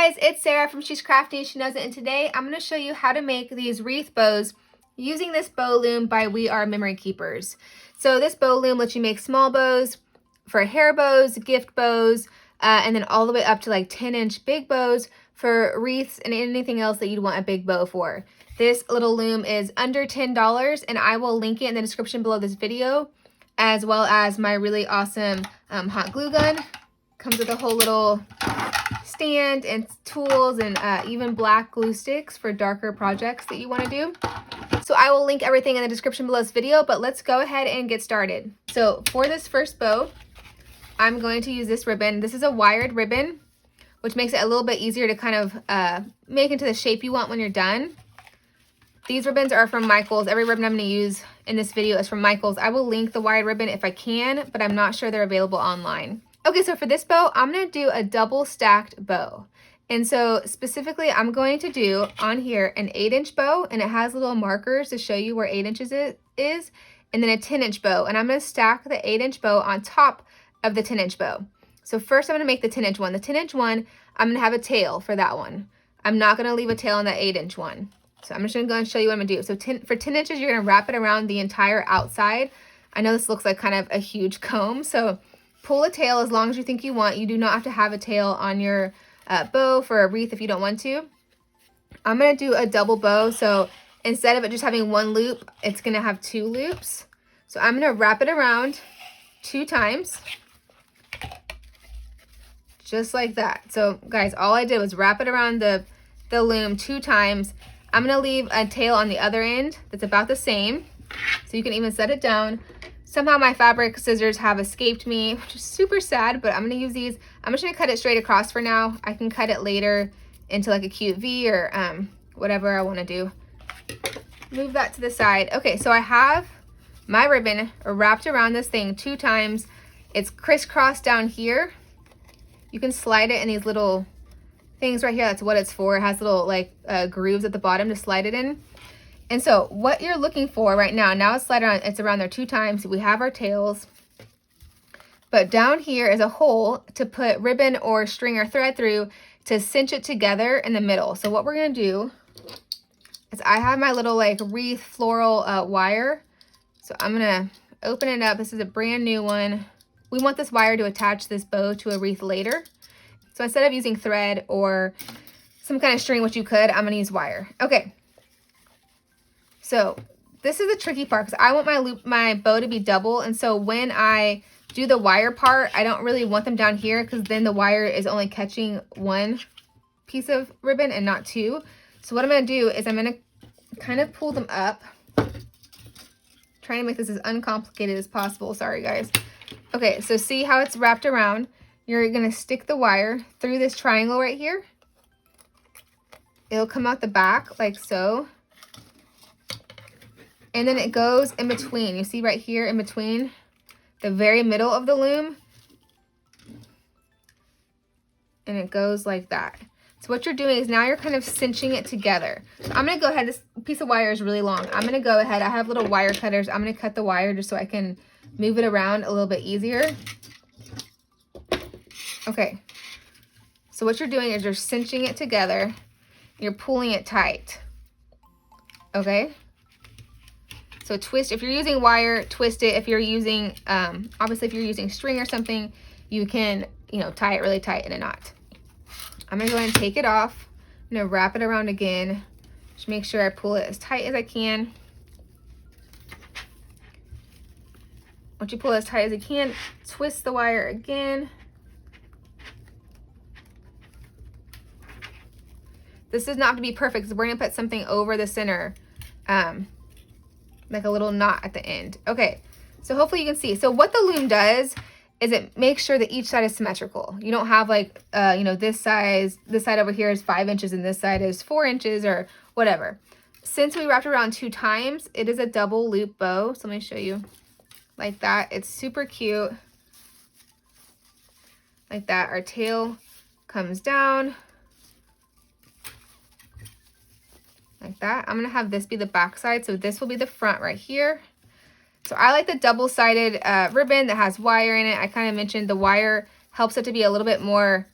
guys, it's Sarah from She's Crafty, She Knows It, and today I'm going to show you how to make these wreath bows using this bow loom by We Are Memory Keepers. So this bow loom lets you make small bows for hair bows, gift bows, and then all the way up to like 10-inch big bows for wreaths and anything else that you'd want a big bow for. This little loom is under $10, and I will link it in the description below this video, as well as my really awesome hot glue gun. Comes with a whole little stand and tools and even black glue sticks for darker projects that you want to do. So I will link everything in the description below this video, but let's go ahead and get started. So for this first bow, I'm going to use this ribbon. This is a wired ribbon, which makes it a little bit easier to kind of make into the shape you want when you're done. These ribbons are from Michaels. Every ribbon I'm going to use in this video is from Michaels. I will link the wired ribbon if I can, but I'm not sure they're available online. Okay, so for this bow, I'm going to do a double stacked bow. And so specifically, I'm going to do on here an 8-inch bow, and it has little markers to show you where 8 inches is, and then a 10-inch bow. And I'm going to stack the 8-inch bow on top of the 10-inch bow. So first I'm going to make the 10-inch one. The 10-inch one, I'm going to have a tail for that one. I'm not going to leave a tail on that 8-inch one. So I'm just going to go and show you what I'm going to do. So for 10 inches, you're going to wrap it around the entire outside. I know this looks like kind of a huge comb, so pull a tail as long as you think you want. You do not have to have a tail on your bow for a wreath if you don't want to. I'm going to do a double bow. So instead of it just having one loop, it's going to have 2 loops. So I'm going to wrap it around 2 times. Just like that. So guys, all I did was wrap it around the loom 2 times. I'm going to leave a tail on the other end that's about the same. So you can even set it down. Somehow my fabric scissors have escaped me, which is super sad, but I'm going to use these. I'm just going to cut it straight across for now. I can cut it later into like a cute V or whatever I want to do. Move that to the side. Okay, so I have my ribbon wrapped around this thing 2 times. It's crisscrossed down here. You can slide it in these little things right here. That's what it's for. It has little like grooves at the bottom to slide it in. And so what you're looking for right now it's slid around, it's around there 2 times. We have our tails, but down here is a hole to put ribbon or string or thread through to cinch it together in the middle. So what we're going to do is I have my little like wreath floral wire. So I'm going to open it up. This is a brand new one. We want this wire to attach this bow to a wreath later. So instead of using thread or some kind of string, which you could, I'm going to use wire. Okay. So this is the tricky part because I want my bow to be double. And so when I do the wire part, I don't really want them down here because then the wire is only catching 1 piece of ribbon and not 2. So what I'm going to do is I'm going to kind of pull them up. Trying to make this as uncomplicated as possible. Sorry, guys. Okay, so see how it's wrapped around? You're going to stick the wire through this triangle right here. It'll come out the back like so. And then it goes in between. You see right here in between the very middle of the loom. And it goes like that. So what you're doing is now you're kind of cinching it together. So I'm going to go ahead. This piece of wire is really long. I'm going to go ahead. I have little wire cutters. I'm going to cut the wire just so I can move it around a little bit easier. Okay. So what you're doing is you're cinching it together. You're pulling it tight. Okay. So twist, if you're using wire, twist it. If you're using, obviously if you're using string or something, you can, tie it really tight in a knot. I'm going to go ahead and take it off. I'm going to wrap it around again. Just make sure I pull it as tight as I can. Once you pull it as tight as you can, twist the wire again. This does not have to be perfect because we're going to put something over the center. Like a little knot at the end. Okay, so hopefully you can see. So what the loom does is it makes sure that each side is symmetrical. You don't have like, this side over here is 5 inches and this side is 4 inches or whatever. Since we wrapped it around 2 times, it is a double loop bow. So let me show you like that. It's super cute. Like that. Our tail comes down. Like that. I'm going to have this be the back side. So this will be the front right here. So I like the double-sided ribbon that has wire in it. I kind of mentioned the wire helps it to be a little bit more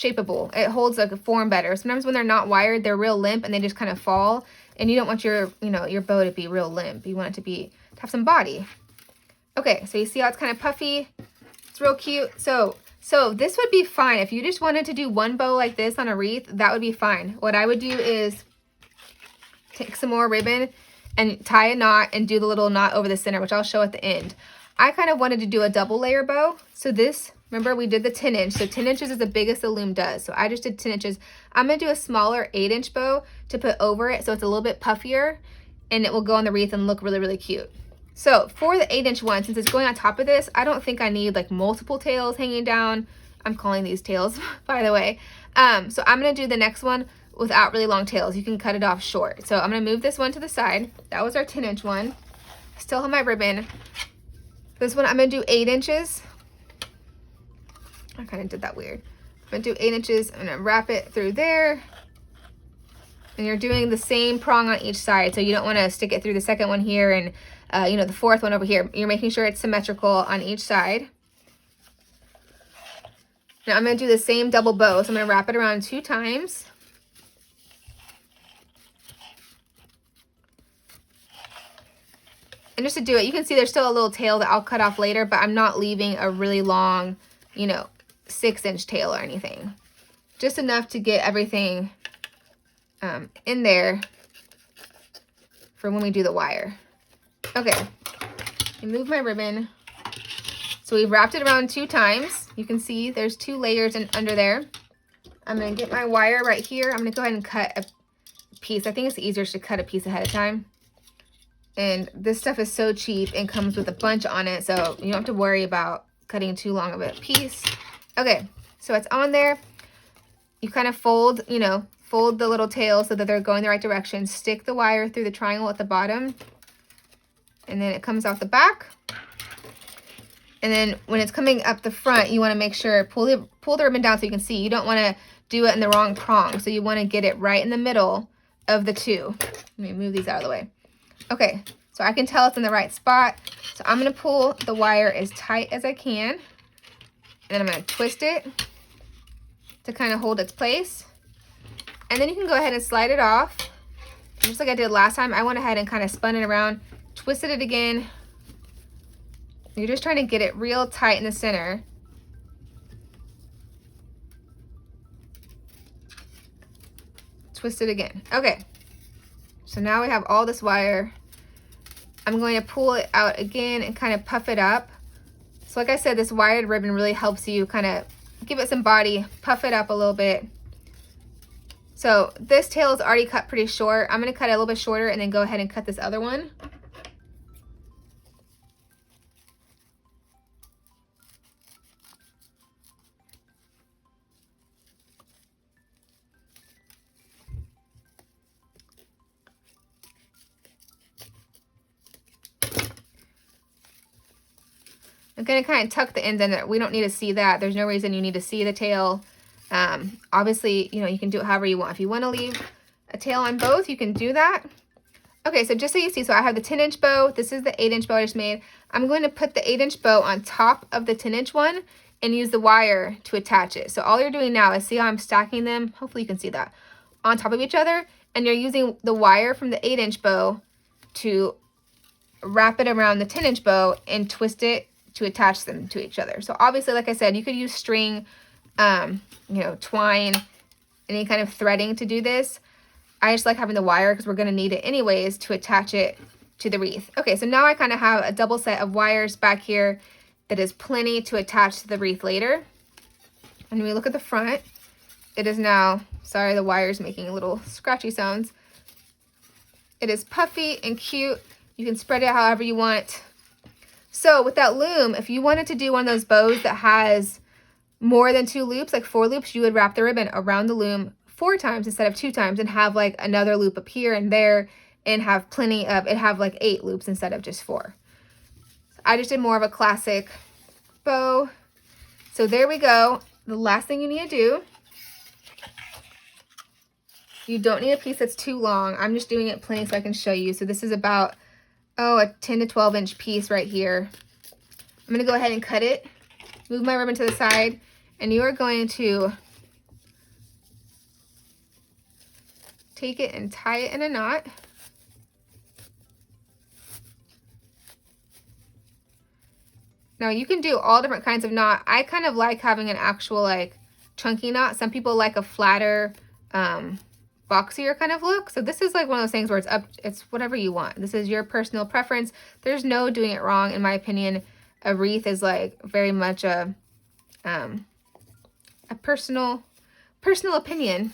shapeable. It holds like a form better. Sometimes when they're not wired, they're real limp and they just kind of fall. And you don't want your, you know, your bow to be real limp. You want it to have some body. Okay, so you see how it's kind of puffy? It's real cute. So this would be fine. If you just wanted to do one bow like this on a wreath, that would be fine. What I would do is take some more ribbon and tie a knot and do the little knot over the center, which I'll show at the end. I kind of wanted to do a double layer bow. So this, remember we did the 10 inch. So 10 inches is the biggest the loom does. So I just did 10 inches. I'm going to do a smaller 8-inch bow to put over it so it's a little bit puffier and it will go on the wreath and look really, really cute. So for the 8-inch one, since it's going on top of this, I don't think I need like multiple tails hanging down. I'm calling these tails, by the way. So I'm going to do the next one without really long tails. You can cut it off short. So I'm going to move this one to the side. That was our 10-inch one. Still have my ribbon. This one I'm going to do 8 inches. I kind of did that weird. I'm going to do 8 inches. I'm going to wrap it through there. And you're doing the same prong on each side. So you don't want to stick it through the second one here and, you know, the fourth one over here. You're making sure it's symmetrical on each side. Now I'm going to do the same double bow. So I'm going to wrap it around 2 times. And just to do it, you can see there's still a little tail that I'll cut off later, but I'm not leaving a really long, you know, 6-inch tail or anything. Just enough to get everything in there for when we do the wire. Okay, I move my ribbon. So we've wrapped it around 2 times. You can see there's 2 layers under there. I'm going to get my wire right here. I'm going to go ahead and cut a piece. I think it's easier to cut a piece ahead of time. And this stuff is so cheap and comes with a bunch on it, so you don't have to worry about cutting too long of a piece. Okay, so it's on there. You kind of fold, you know, fold the little tails so that they're going the right direction. Stick the wire through the triangle at the bottom. And then it comes off the back. And then when it's coming up the front, you want to make sure, pull the ribbon down so you can see. You don't want to do it in the wrong prong. So you want to get it right in the middle of the 2. Let me move these out of the way. Okay, so I can tell it's in the right spot. So I'm going to pull the wire as tight as I can. And then I'm going to twist it to kind of hold its place. And then you can go ahead and slide it off. Just like I did last time, I went ahead and kind of spun it around, twisted it again. You're just trying to get it real tight in the center. Twist it again. Okay. So now we have all this wire. I'm going to pull it out again and kind of puff it up. So like I said, this wired ribbon really helps you kind of give it some body, puff it up a little bit. So this tail is already cut pretty short. I'm going to cut it a little bit shorter and then go ahead and cut this other one. I'm going to kind of tuck the ends in there. We don't need to see that. There's no reason you need to see the tail. Obviously, you know, you can do it however you want. If you want to leave a tail on both, you can do that. Okay, so just so you see, so I have the 10-inch bow. This is the 8-inch bow I just made. I'm going to put the 8-inch bow on top of the 10-inch one and use the wire to attach it. So all you're doing now is see how I'm stacking them? Hopefully you can see that. On top of each other. And you're using the wire from the 8-inch bow to wrap it around the 10-inch bow and twist it to attach them to each other. So obviously, like I said, you could use string, you know, twine, any kind of threading to do this. I just like having the wire because we're going to need it anyways to attach it to the wreath. Okay, so now I kind of have a double set of wires back here that is plenty to attach to the wreath later. And when we look at the front, it is now, sorry, the wire's making little scratchy sounds. It is puffy and cute. You can spread it however you want. So with that loom, if you wanted to do one of those bows that has more than 2 loops, like 4 loops, you would wrap the ribbon around the loom 4 times instead of 2 times and have like another loop up here and there and have plenty of, it have like 8 loops instead of just 4. So I just did more of a classic bow. So there we go. The last thing you need to do, you don't need a piece that's too long. I'm just doing it plenty so I can show you. So this is about, a 10 to 12 inch piece right here. I'm going to go ahead and cut it, move my ribbon to the side, and you are going to take it and tie it in a knot. Now you can do all different kinds of knot. I kind of like having an actual like chunky knot. Some people like a flatter, boxier kind of look. So this is like one of those things where it's whatever you want. This is your personal preference. There's no doing it wrong, in my opinion. A wreath is like very much a personal opinion.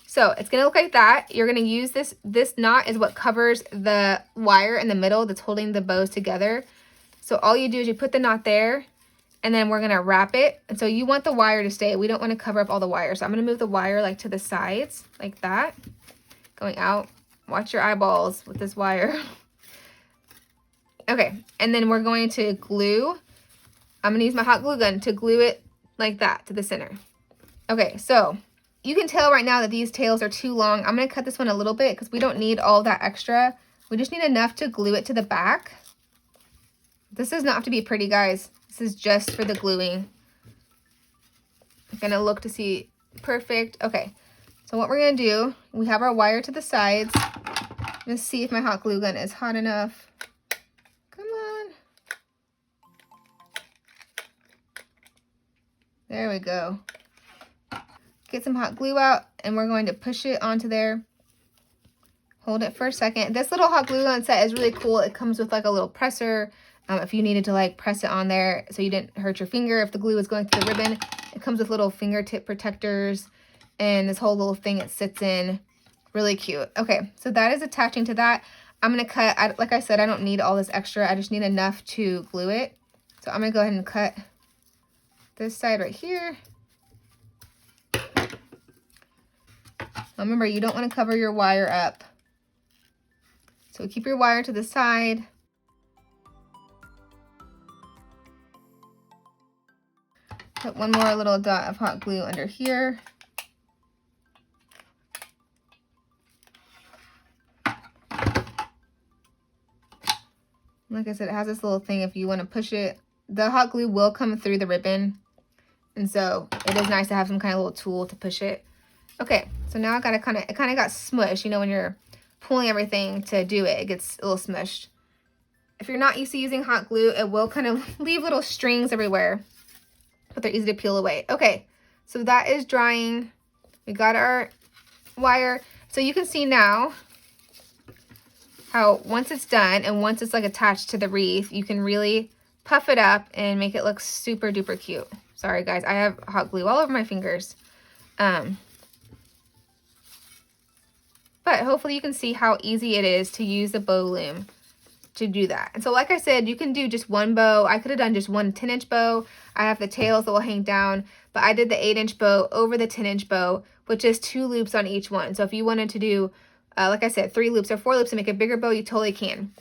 So it's gonna look like that. You're gonna use this knot is what covers the wire in the middle that's holding the bows together. So all you do is you put the knot there, and then we're gonna wrap it. And so you want the wire to stay. We don't want to cover up all the wire. So I'm gonna move the wire like to the sides, like that, going out. Watch your eyeballs with this wire. Okay, and then we're going to glue. I'm gonna use my hot glue gun to glue it like that to the center. Okay, so you can tell right now that these tails are too long. I'm gonna cut this one a little bit because we don't need all that extra. We just need enough to glue it to the back. This does not have to be pretty, guys. This is just for the gluing. I'm gonna look to see perfect. Okay, so what we're gonna do, we have our wire to the sides. I'm gonna see if my hot glue gun is hot enough. Come on. There we go. Get some hot glue out, and we're going to push it onto there. Hold it for a second. This little hot glue gun set is really cool. It comes with like a little presser. If you needed to like press it on there so you didn't hurt your finger if the glue was going through the ribbon. It comes with little fingertip protectors and this whole little thing it sits in. Really cute. Okay, so that is attaching to that. I'm going to cut, like I said, I don't need all this extra. I just need enough to glue it. So I'm going to go ahead and cut this side right here. Now remember, you don't want to cover your wire up. So keep your wire to the side. Put one more little dot of hot glue under here. Like I said, it has this little thing if you want to push it. The hot glue will come through the ribbon. And so it is nice to have some kind of little tool to push it. Okay, so now I gotta it kind of got smushed. You know, when you're pulling everything to do it, it gets a little smushed. If you're not used to using hot glue, it will kind of leave little strings everywhere. But they're easy to peel away. Okay, so that is drying. We got our wire. So you can see now how once it's done and once it's like attached to the wreath, you can really puff it up and make it look super duper cute. Sorry guys, I have hot glue all over my fingers. But hopefully you can see how easy it is to use the bow loom to do that. And so like I said, you can do just one bow. I could have done just one 10-inch bow. I have the tails that will hang down, but I did the 8-inch bow over the 10-inch bow with just 2 loops on each one. So if you wanted to do, like I said, 3 loops or 4 loops to make a bigger bow, you totally can.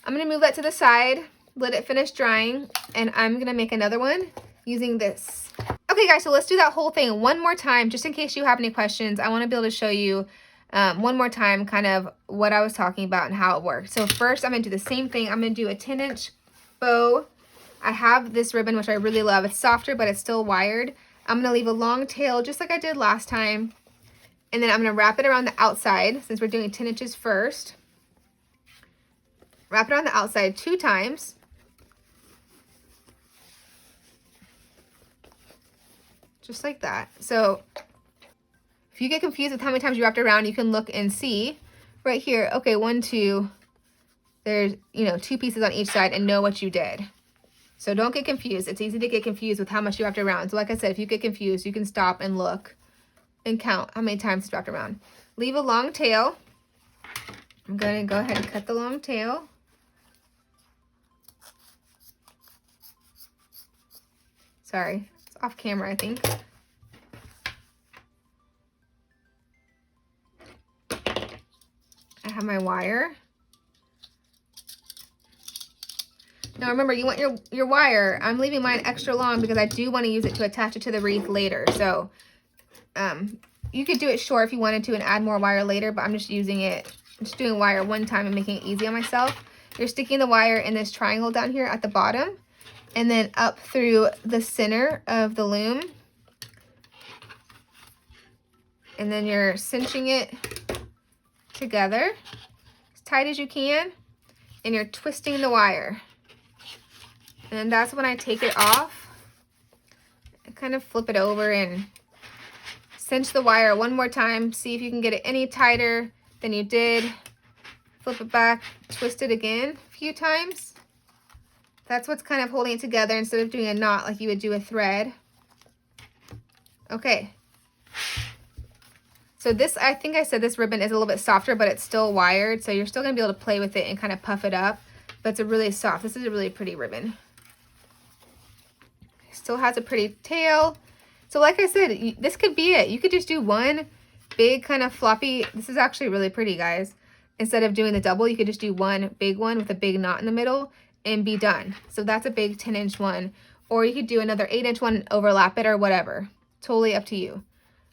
I'm gonna move that to the side, let it finish drying, and I'm gonna make another one using this. Okay guys, so let's do that whole thing one more time, just in case you have any questions. I wanna be able to show you one more time kind of what I was talking about and how it works. So first I'm going to do the same thing. I'm going to do a 10-inch bow. I have this ribbon, which I really love. It's softer, but it's still wired. I'm going to leave a long tail just like I did last time. And then I'm going to wrap it around the outside since we're doing 10 inches first. Wrap it on the outside 2 times. Just like that. So if you get confused with how many times you wrapped it around, you can look and see right here. Okay, 1, 2. There's, 2 pieces on each side and know what you did. So don't get confused. It's easy to get confused with how much you wrapped around. So like I said, if you get confused, you can stop and look and count how many times it's wrapped around. Leave a long tail. I'm going to go ahead and cut the long tail. Sorry, it's off camera, I think. I have my wire. Now remember, you want your wire. I'm leaving mine extra long because I do want to use it to attach it to the wreath later. So you could do it short if you wanted to and add more wire later, but I'm just using it, just doing wire one time and making it easy on myself. You're sticking the wire in this triangle down here at the bottom and then up through the center of the loom. And then you're cinching it together as tight as you can, and you're twisting the wire. And then that's when I take it off. I kind of flip it over and cinch the wire one more time. See if you can get it any tighter than you did. Flip it back, twist it again a few times. That's what's kind of holding it together instead of doing a knot like you would do a thread. Okay. So this, I think I said this ribbon is a little bit softer, but it's still wired. So you're still gonna be able to play with it and kind of puff it up. But it's a really soft, this is a really pretty ribbon. Still has a pretty tail. So like I said, this could be it. You could just do one big kind of floppy. This is actually really pretty, guys. Instead of doing the double, you could just do one big one with a big knot in the middle and be done. So that's a big 10-inch one. Or you could do another 8-inch one and overlap it or whatever. Totally up to you.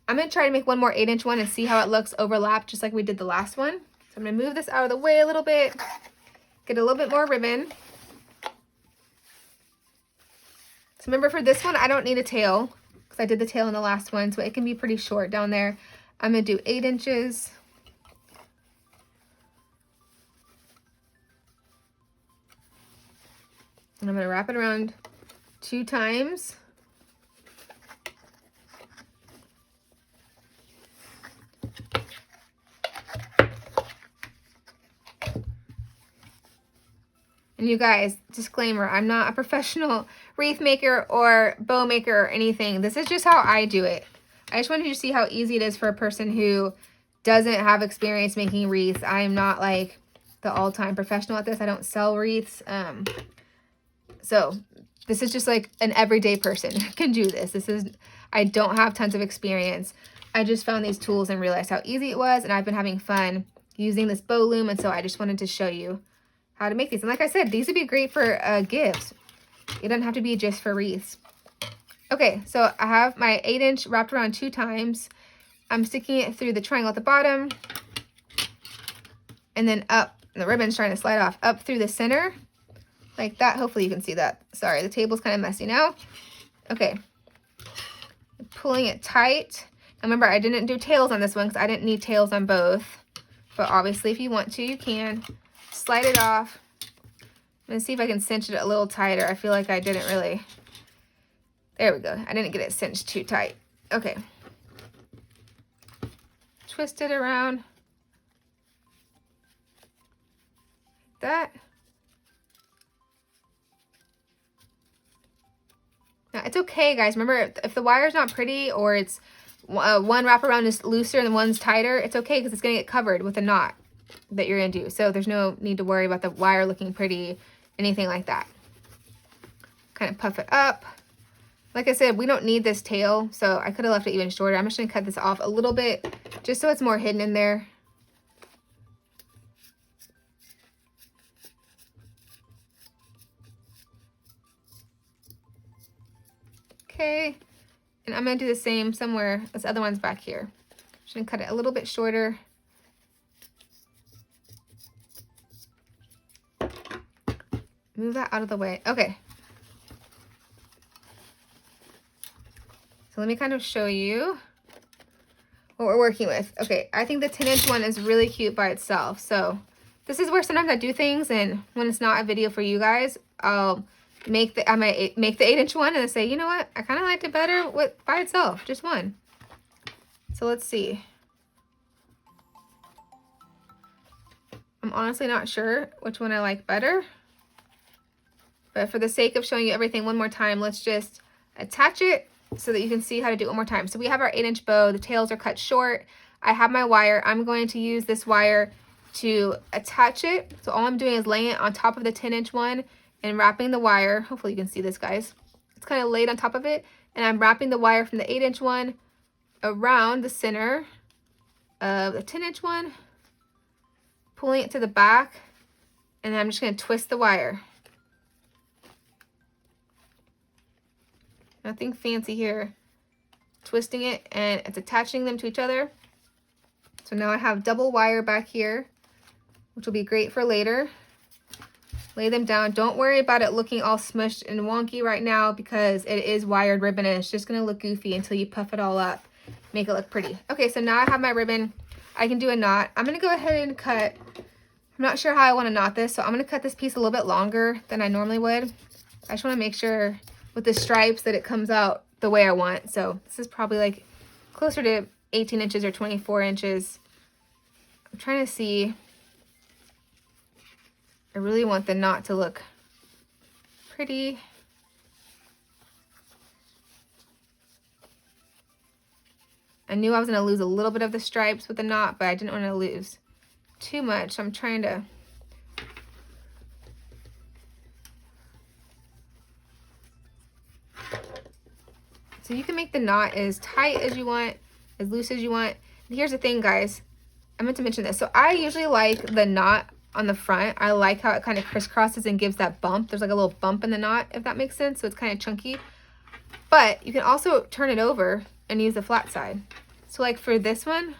I'm going to try to make one more 8-inch one and see how it looks overlapped just like we did the last one. So I'm going to move this out of the way a little bit. Get a little bit more ribbon. So remember, for this one, I don't need a tail because I did the tail in the last one, so it can be pretty short down there. I'm going to do 8 inches. And I'm going to wrap it around 2 times. And you guys, disclaimer, I'm not a professional wreath maker or bow maker or anything. This is just how I do it. I just wanted you to see how easy it is for a person who doesn't have experience making wreaths. I am not like the all-time professional at this. I don't sell wreaths. So this is just like an everyday person can do this. I don't have tons of experience. I just found these tools and realized how easy it was. And I've been having fun using this bow loom. And so I just wanted to show you how to make these. And like I said, these would be great for gifts. It doesn't have to be just for wreaths. Okay, so I have my 8-inch wrapped around 2 times. I'm sticking it through the triangle at the bottom. And then up, and the ribbon's trying to slide off, up through the center. Like that. Hopefully you can see that. Sorry, the table's kind of messy now. Okay. Pulling it tight. Now remember, I didn't do tails on this one because I didn't need tails on both. But obviously if you want to, you can. Slide it off. I'm going to see if I can cinch it a little tighter. I feel like I didn't really. There we go. I didn't get it cinched too tight. Okay. Twist it around. Like that. Now, it's okay, guys. Remember, if the wire's not pretty or it's one wraparound is looser and one's tighter, it's okay because it's going to get covered with a knot that you're going to do. So there's no need to worry about the wire looking pretty, anything like that. Kind of puff it up. Like I said, we don't need this tail, so I could have left it even shorter. I'm just going to cut this off a little bit just so it's more hidden in there. Okay, and I'm going to do the same somewhere. This other one's back here. Just going to cut it a little bit shorter. Move that out of the way. Okay. So let me kind of show you what we're working with. Okay, I think the 10-inch one is really cute by itself. So this is where sometimes I do things, and when it's not a video for you guys, I might make the 8-inch one and then say, you know what, I kind of liked it better by itself, just one. So let's see. I'm honestly not sure which one I like better. But for the sake of showing you everything one more time, let's just attach it so that you can see how to do it one more time. So we have our 8-inch bow. The tails are cut short. I have my wire. I'm going to use this wire to attach it. So all I'm doing is laying it on top of the 10-inch one and wrapping the wire. Hopefully you can see this, guys. It's kind of laid on top of it. And I'm wrapping the wire from the 8-inch one around the center of the 10-inch one, pulling it to the back, and then I'm just going to twist the wire. Nothing fancy here. Twisting it, and it's attaching them to each other. So now I have double wire back here, which will be great for later. Lay them down. Don't worry about it looking all smushed and wonky right now because it is wired ribbon and it's just going to look goofy until you puff it all up. make it look pretty. Okay, so now I have my ribbon. I can do a knot. I'm gonna go ahead and cut. I'm not sure how I want to knot this, so I'm gonna cut this piece a little bit longer than I normally would. I just want to make sure with the stripes that it comes out the way I want. So this is probably like closer to 18 inches or 24 inches. I'm trying to see. I really want the knot to look pretty. I knew I was going to lose a little bit of the stripes with the knot, but I didn't want to lose too much. So I'm trying to so you can make the knot as tight as you want, as loose as you want. And here's the thing, guys. I meant to mention this. So I usually like the knot on the front. I like how it kind of crisscrosses and gives that bump. There's like a little bump in the knot, if that makes sense. So it's kind of chunky. But you can also turn it over and use the flat side. So like for this one,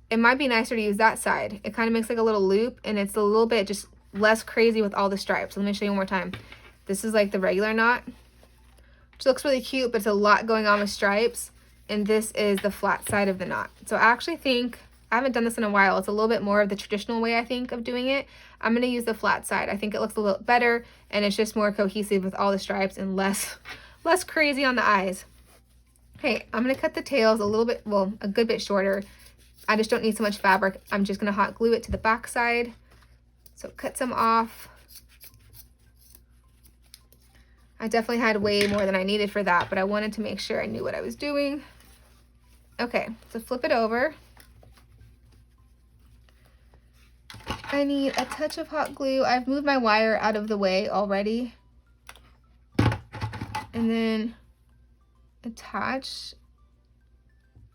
it might be nicer to use that side. It kind of makes like a little loop, and it's a little bit just less crazy with all the stripes. So let me show you one more time. This is like the regular knot, which looks really cute, but it's a lot going on with stripes. And this is the flat side of the knot. So I actually think, I haven't done this in a while. It's a little bit more of the traditional way, I think, of doing it. I'm going to use the flat side. I think it looks a little better, and it's just more cohesive with all the stripes and less crazy on the eyes. Okay, I'm going to cut the tails a little bit, well, a good bit shorter. I just don't need so much fabric. I'm just going to hot glue it to the back side. So cut some off. I definitely had way more than I needed for that, but I wanted to make sure I knew what I was doing. Okay, so flip it over. I need a touch of hot glue. I've moved my wire out of the way already. And then attach.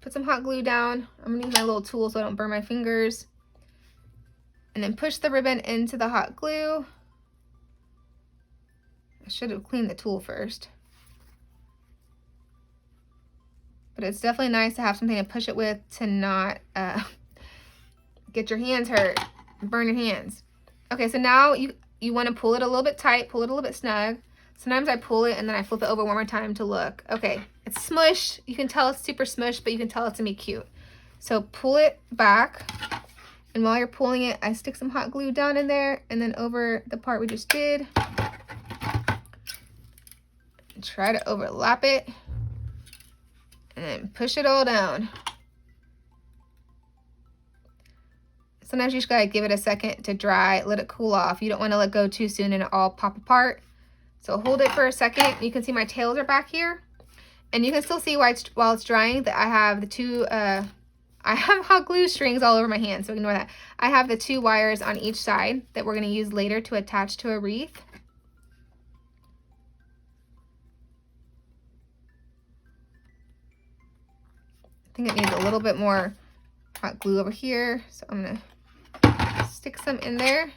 Put some hot glue down. I'm gonna use my little tool so I don't burn my fingers. And then push the ribbon into the hot glue. I should have cleaned the tool first. But it's definitely nice to have something to push it with to not get your hands hurt, burn your hands. Okay, so now you want to pull it a little bit tight, pull it a little bit snug. Sometimes I pull it and then I flip it over one more time to look. Okay, it's smushed. You can tell it's super smushed, but you can tell it's gonna be cute. So pull it back, and while you're pulling it, I stick some hot glue down in there and then over the part we just did. And try to overlap it. And then push it all down. Sometimes you just gotta give it a second to dry, let it cool off. You don't wanna let go too soon and it all pop apart. So hold it for a second. You can see my tails are back here. And you can still see while it's drying that I have the two, I have hot glue strings all over my hand, so ignore that. I have the two wires on each side that we're gonna use later to attach to a wreath. I think it needs a little bit more hot glue over here, so I'm gonna stick some in there.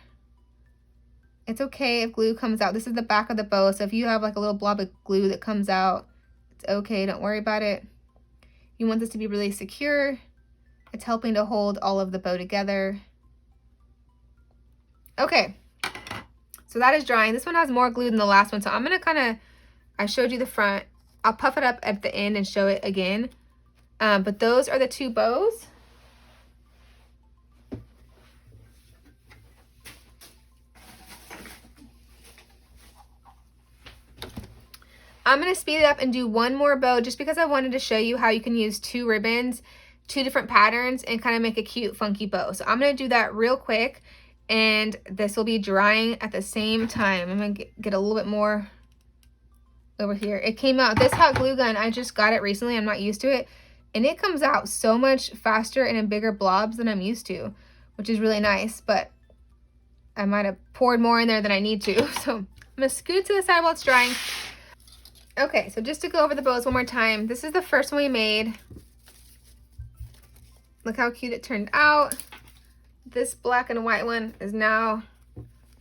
It's okay if glue comes out. This is the back of the bow, so if you have like a little blob of glue that comes out, it's okay, don't worry about it. You want this to be really secure. It's helping to hold all of the bow together. Okay, so that is drying. This one has more glue than the last one, so I'm gonna I showed you the front. I'll puff it up at the end and show it again. But those are the two bows. I'm going to speed it up and do one more bow just because I wanted to show you how you can use two ribbons, two different patterns, and kind of make a cute, funky bow. So I'm going to do that real quick, and this will be drying at the same time. I'm going to get a little bit more over here. It came out, this hot glue gun, I just got it recently. I'm not used to it. And it comes out so much faster and in bigger blobs than I'm used to, which is really nice. But I might have poured more in there than I need to. So I'm going to scoot it to the side while it's drying. Okay, so just to go over the bows one more time, this is the first one we made. Look how cute it turned out. This black and white one is now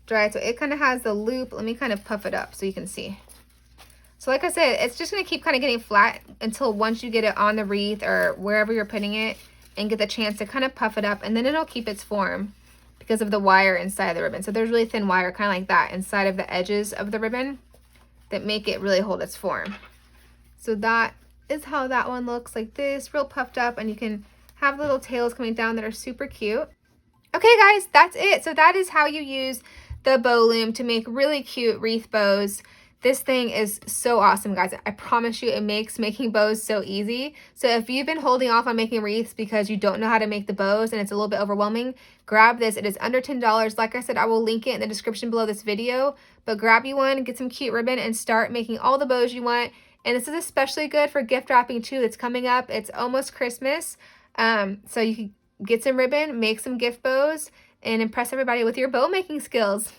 dried, so it kind of has the loop. Let me kind of puff it up so you can see. So like I said, it's just going to keep kind of getting flat until once you get it on the wreath or wherever you're putting it and get the chance to kind of puff it up, and then it'll keep its form because of the wire inside of the ribbon. So there's really thin wire kind of like that inside of the edges of the ribbon that make it really hold its form. So that is how that one looks, like this, real puffed up, and you can have little tails coming down that are super cute. Okay guys, that's it. So that is how you use the bow loom to make really cute wreath bows. This thing is so awesome, guys. I promise you it makes making bows so easy. So if you've been holding off on making wreaths because you don't know how to make the bows and it's a little bit overwhelming, grab this. It is under $10. Like I said, I will link it in the description below this video, but grab you one, get some cute ribbon, and start making all the bows you want. And this is especially good for gift wrapping too. It's coming up. It's almost Christmas. So you can get some ribbon, make some gift bows, and impress everybody with your bow making skills.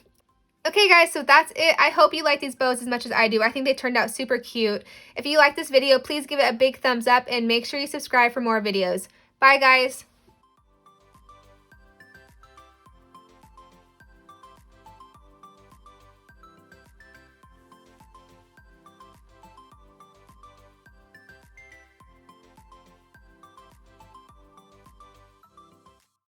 Okay guys, so that's it. I hope you like these bows as much as I do. I think they turned out super cute. If you like this video, please give it a big thumbs up and make sure you subscribe for more videos. Bye guys.